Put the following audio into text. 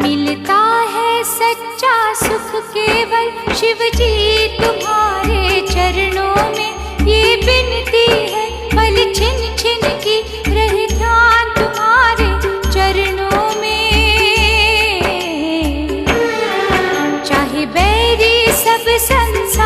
मिलता है सच्चा सुख केवल शिव जी तुम्हारे चरणों में। ये विनती है पल छिन छिन की, रहे ध्यान तुम्हारे चरणों में। चाहे बैरी सब संसार